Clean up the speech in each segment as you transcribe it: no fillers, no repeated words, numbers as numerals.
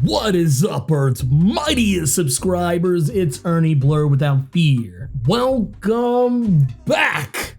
What is up, Earth's mightiest subscribers? It's Ernie Blerd without fear. Welcome back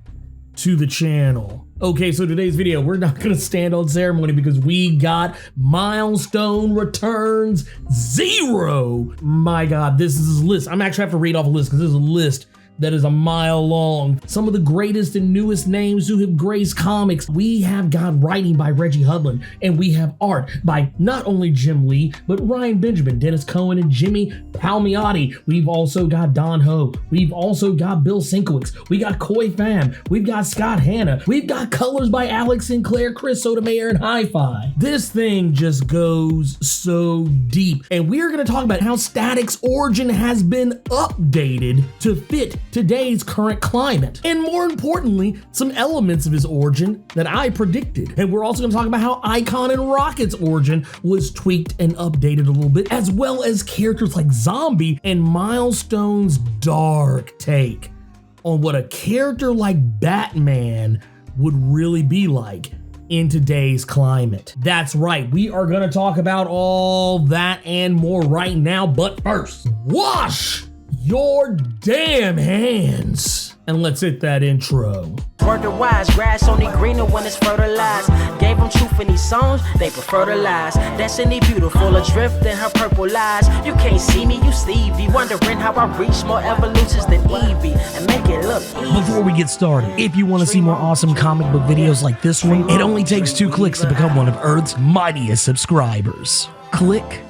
to the channel. Okay, so today's video, we're not gonna stand on ceremony because we got Milestone Returns Zero. My God, this is a list. I'm actually have to read off a list because this is a list that is a mile long. Some of the greatest and newest names who have graced comics. We have got writing by Reggie Hudlin, and we have art by not only Jim Lee, but Ryan Benjamin, Dennis Cohen, and Jimmy Palmiotti. We've also got Don Ho. We've also got Bill Sienkiewicz. We got Koi Pham. We've got Scott Hanna. We've got colors by Alex Sinclair, Chris Sotomayor, and Hi-Fi. This thing just goes so deep, and we are gonna talk about how Static's origin has been updated to fit today's current climate, and more importantly, some elements of his origin that I predicted. And we're also going to talk about how Icon and Rocket's origin was tweaked and updated a little bit, as well as characters like Zombie and Milestone's dark take on what a character like Batman would really be like in today's climate. That's right, we are going to talk about all that and more right now, but first, wash your damn hands and let's hit that intro. Word to wise, grass only greener when it's fertilized. Gave them truth in these songs, they prefer to lies. Destiny beautiful, adrift in her purple lies. You can't see me, you Stevie, wondering how I reach more evolutions than Evie and make it look easy. Before we get started, if you want to see more awesome comic book videos like this one, it only takes 2 clicks to become one of Earth's mightiest subscribers. Click.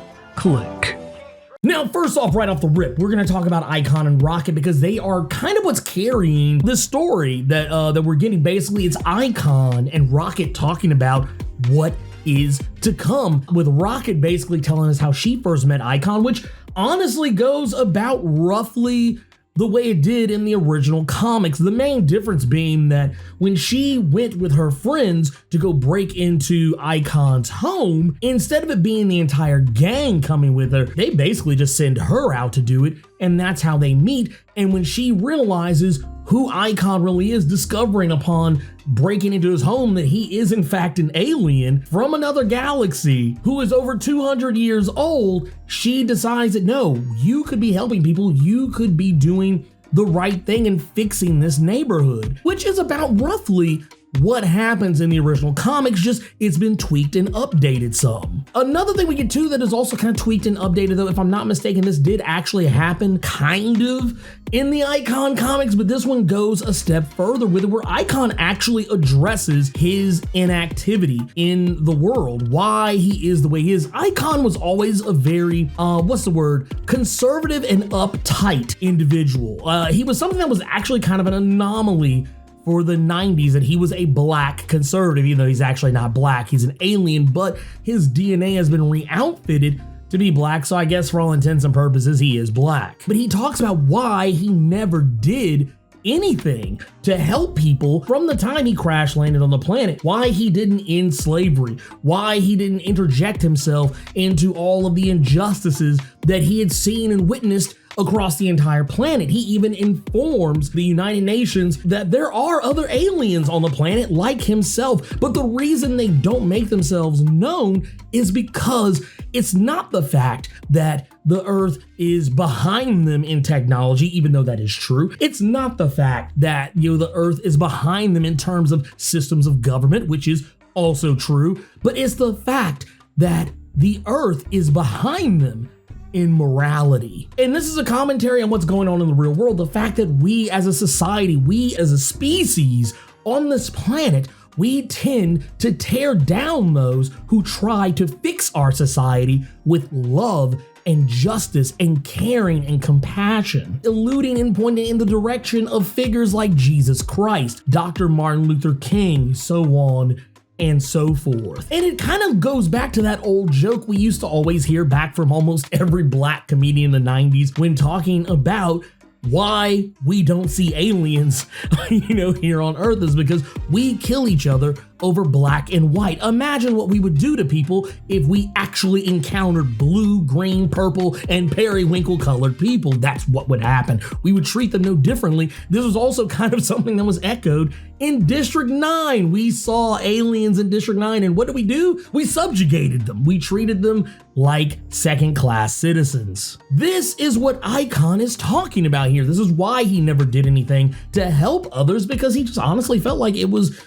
Now, first off, right off the rip, we're going to talk about Icon and Rocket because they are kind of what's carrying this story that we're getting. Basically, it's Icon and Rocket talking about what is to come, with Rocket basically telling us how she first met Icon, which honestly goes about roughly the way it did in the original comics. The main difference being that when she went with her friends to go break into Icon's home, instead of it being the entire gang coming with her, they basically just send her out to do it, and that's how they meet. And when she realizes who Icon really is, discovering upon breaking into his home that he is in fact an alien from another galaxy who is over 200 years old, she decides that no, you could be helping people, you could be doing the right thing and fixing this neighborhood, which is about roughly what happens in the original comics, just it's been tweaked and updated some. Another thing we get to that is also kind of tweaked and updated, though, if I'm not mistaken, this did actually happen kind of in the Icon comics, but this one goes a step further with it, where Icon actually addresses his inactivity in the world, why he is the way he is. Icon was always a very, conservative and uptight individual. He was something that was actually kind of an anomaly for the 90s, that he was a black conservative, even though he's actually not black. He's an alien, but his DNA has been re-outfitted to be black, so I guess for all intents and purposes, he is black. But he talks about why he never did anything to help people from the time he crash landed on the planet, why he didn't end slavery, why he didn't interject himself into all of the injustices that he had seen and witnessed across the entire planet. He even informs the United Nations that there are other aliens on the planet like himself, but the reason they don't make themselves known is because it's not the fact that the Earth is behind them in technology, even though that is true. It's not the fact that, the Earth is behind them in terms of systems of government, which is also true, but it's the fact that the Earth is behind them in morality. And this is a commentary on what's going on in the real world. The fact that we as a society, we as a species on this planet, we tend to tear down those who try to fix our society with love and justice and caring and compassion, alluding and pointing in the direction of figures like Jesus Christ, Dr. Martin Luther King, so on and so forth. And it kind of goes back to that old joke we used to always hear back from almost every black comedian in the 90s when talking about why we don't see aliens, here on Earth, is because we kill each other over black and white. Imagine what we would do to people if we actually encountered blue, green, purple, and periwinkle colored people. That's what would happen. We would treat them no differently. This was also kind of something that was echoed in District 9. We saw aliens in District 9, and what did we do? We subjugated them. We treated them like second-class citizens. This is what Icon is talking about here. This is why he never did anything to help others, because he just honestly felt like it was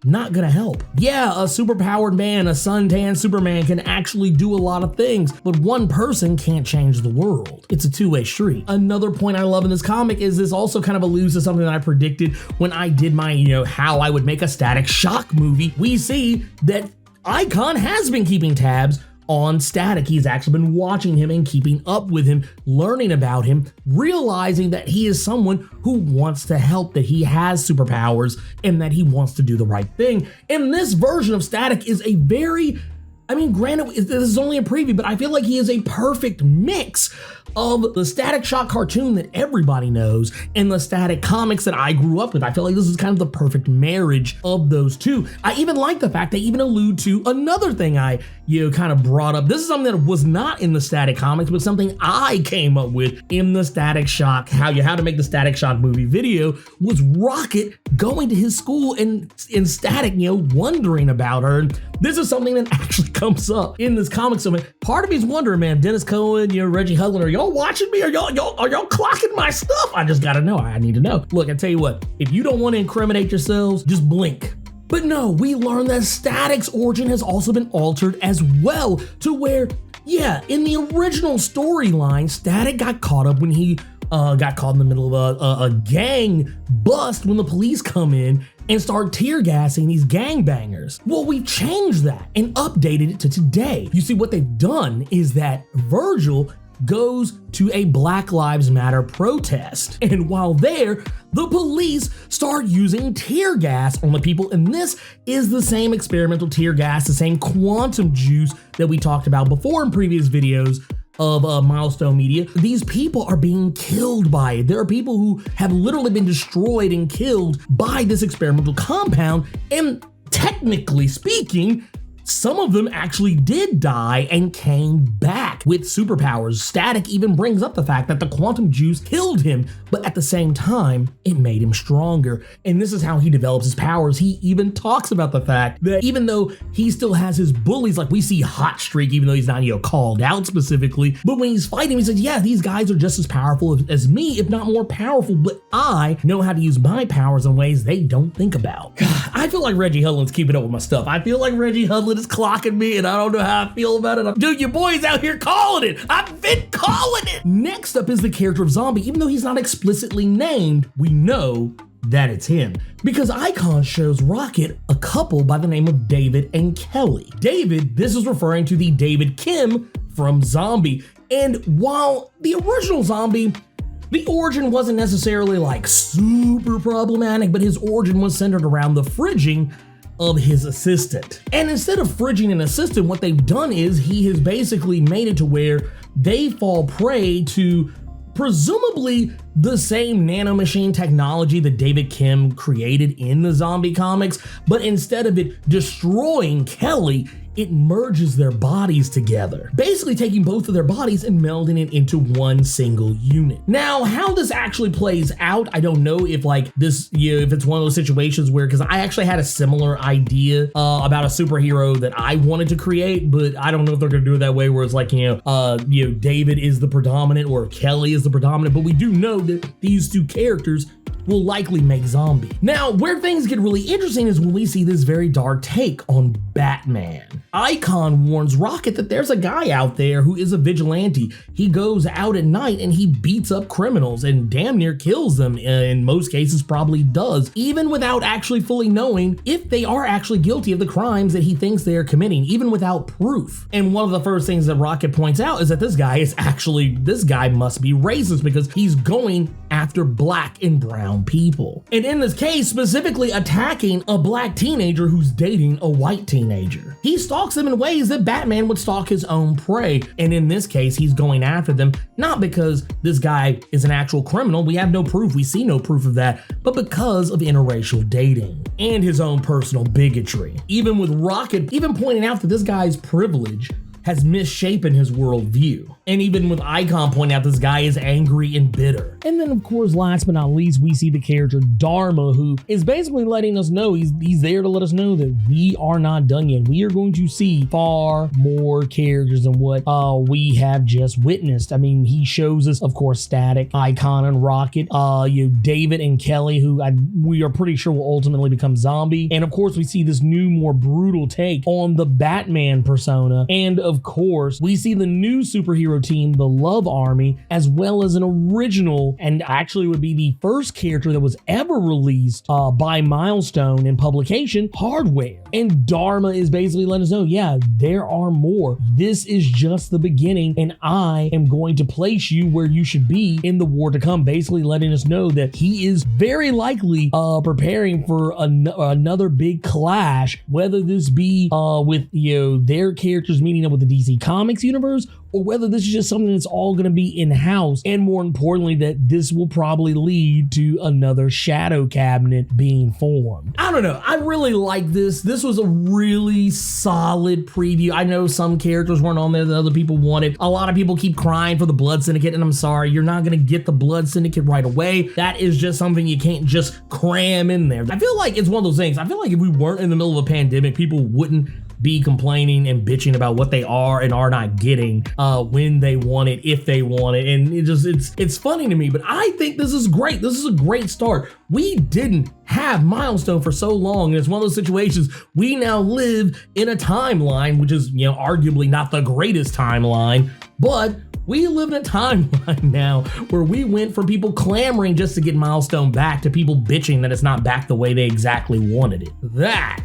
not gonna help. Yeah, a superpowered man, a suntan Superman can actually do a lot of things, but one person can't change the world. It's a two-way street. Another point I love in this comic is this also kind of alludes to something that I predicted when I did my, how I would make a Static Shock movie. We see that Icon has been keeping tabs on Static. He's actually been watching him and keeping up with him, learning about him, realizing that he is someone who wants to help, that he has superpowers, and that he wants to do the right thing. And this version of Static is a very, granted, this is only a preview, but I feel like he is a perfect mix of the Static Shock cartoon that everybody knows and the Static comics that I grew up with. I feel like this is kind of the perfect marriage of those two. I even like the fact they even allude to another thing I kind of brought up. This is something that was not in the Static comics, but something I came up with in the Static Shock, how to make the Static Shock movie video, was Rocket going to his school and in Static, wondering about her. And this is something that actually comes up in this comic. So part of me's wondering, man, Dennis Cohen, Reggie Hudlin, are y'all watching me? Are y'all clocking my stuff? I just gotta know. I need to know. Look, I tell you what, if you don't want to incriminate yourselves, just blink. But no, we learned that Static's origin has also been altered as well, to where, in the original storyline, Static got caught up when he got caught in the middle of a gang bust when the police come in and start tear gassing these gangbangers. Well, we've changed that and updated it to today. You see, what they've done is that Virgil goes to a Black Lives Matter protest. And while there, the police start using tear gas on the people. And this is the same experimental tear gas, the same quantum juice that we talked about before in previous videos of Milestone Media. These people are being killed by it. There are people who have literally been destroyed and killed by this experimental compound. And technically speaking, some of them actually did die and came back with superpowers. Static even brings up the fact that the quantum juice killed him, but at the same time, it made him stronger. And this is how he develops his powers. He even talks about the fact that even though he still has his bullies, like we see Hot Streak, even though he's not, called out specifically, but when he's fighting, he says, yeah, these guys are just as powerful as me, if not more powerful, but I know how to use my powers in ways they don't think about. God, I feel like Reggie Hudlin's keeping up with my stuff. I feel like Reggie Hudlin is clocking me, and I don't know how I feel about it. Dude, your boy's out here calling it. I've been calling it. Next up is the character of Zombie. Even though he's not explicitly named, we know that it's him, because Icon shows Rocket a couple by the name of David and Kelly. David, this is referring to the David Kim from Zombie. And while the original Zombie, the origin wasn't necessarily like super problematic, but his origin was centered around the fridging of his assistant. And instead of fridging an assistant, what they've done is he has basically made it to where they fall prey to presumably the same nanomachine technology that David Kim created in the Zombie comics, but instead of it destroying Kelly, it merges their bodies together, basically taking both of their bodies and melding it into one single unit. Now, how this actually plays out, I don't know if like this, if it's one of those situations where, because I actually had a similar idea about a superhero that I wanted to create, but I don't know if they're gonna do it that way where it's like, David is the predominant or Kelly is the predominant, but we do know that these two characters will likely make Zombie. Now, where things get really interesting is when we see this very dark take on Batman. Icon warns Rocket that there's a guy out there who is a vigilante. He goes out at night and he beats up criminals and damn near kills them, in most cases probably does, even without actually fully knowing if they are actually guilty of the crimes that he thinks they are committing, even without proof. And one of the first things that Rocket points out is that this guy must be racist because he's going after after black and brown people. And in this case, specifically attacking a black teenager who's dating a white teenager. He stalks them in ways that Batman would stalk his own prey. And in this case, he's going after them, not because this guy is an actual criminal. We have no proof. We see no proof of that, but because of interracial dating and his own personal bigotry. Even with Rocket even pointing out that this guy's privilege has misshapen his worldview. And even with Icon pointing out this guy is angry and bitter. And then of course, last but not least, we see the character Dharma, who is basically letting us know, he's there to let us know that we are not done yet. We are going to see far more characters than what we have just witnessed. I mean, he shows us, of course, Static, Icon, and Rocket, David and Kelly, who we are pretty sure will ultimately become zombie. And of course, we see this new, more brutal take on the Batman persona. And of course, we see the new superhero team, the Love Army, as well as an original, and actually would be the first character that was ever released by Milestone in publication, Hardware. And Dharma is basically letting us know, yeah, there are more. This is just the beginning, and I am going to place you where you should be in the war to come, basically letting us know that he is very likely preparing for another big clash, whether this be with their characters meeting up with the DC Comics universe, or whether this is just something that's all going to be in-house, and more importantly, that this will probably lead to another shadow cabinet being formed. I don't know. I really like this. This was a really solid preview. I know some characters weren't on there that other people wanted. A lot of people keep crying for the Blood Syndicate, and I'm sorry, you're not going to get the Blood Syndicate right away. That is just something you can't just cram in there. I feel like it's one of those things. I feel like if we weren't in the middle of a pandemic, people wouldn't be complaining and bitching about what they are and are not getting when they want it, if they want it. And it's funny to me, but I think this is great. This is a great start. We didn't have Milestone for so long, and it's one of those situations. We now live in a timeline, which is, arguably not the greatest timeline, but we live in a timeline now where we went from people clamoring just to get Milestone back to people bitching that it's not back the way they exactly wanted it. That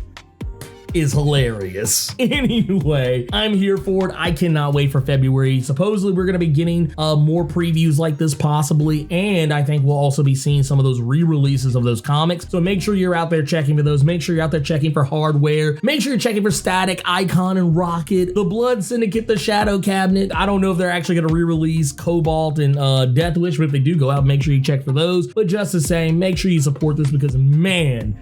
is hilarious. Anyway, I'm here for it. I cannot wait for February. Supposedly we're going to be getting more previews like this possibly, and I think we'll also be seeing some of those re-releases of those comics. So make sure you're out there checking for those. Make sure you're out there checking for Hardware. Make sure you're checking for Static, Icon, and Rocket, the Blood Syndicate, the Shadow Cabinet. I don't know if they're actually going to re-release Cobalt and Death Wish, but if they do go out, make sure you check for those. But just the same, make sure you support this because, man,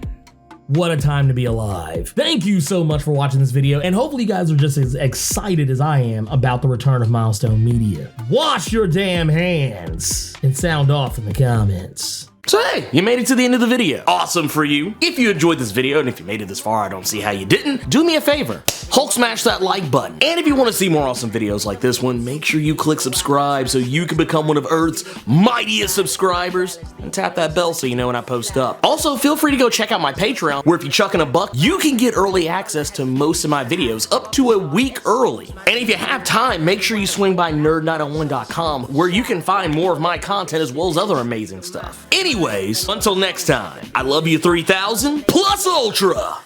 what a time to be alive. Thank you so much for watching this video, and hopefully you guys are just as excited as I am about the return of Milestone Media. Wash your damn hands and sound off in the comments. So hey, you made it to the end of the video. Awesome for you. If you enjoyed this video, and if you made it this far, I don't see how you didn't, do me a favor. Hulk smash that like button. And if you want to see more awesome videos like this one, make sure you click subscribe so you can become one of Earth's mightiest subscribers, and tap that bell so you know when I post up. Also, feel free to go check out my Patreon, where if you chuck in a buck, you can get early access to most of my videos up to a week early. And if you have time, make sure you swing by nerd901.com, where you can find more of my content as well as other amazing stuff. Anyways, until next time, I love you 3000 plus Ultra!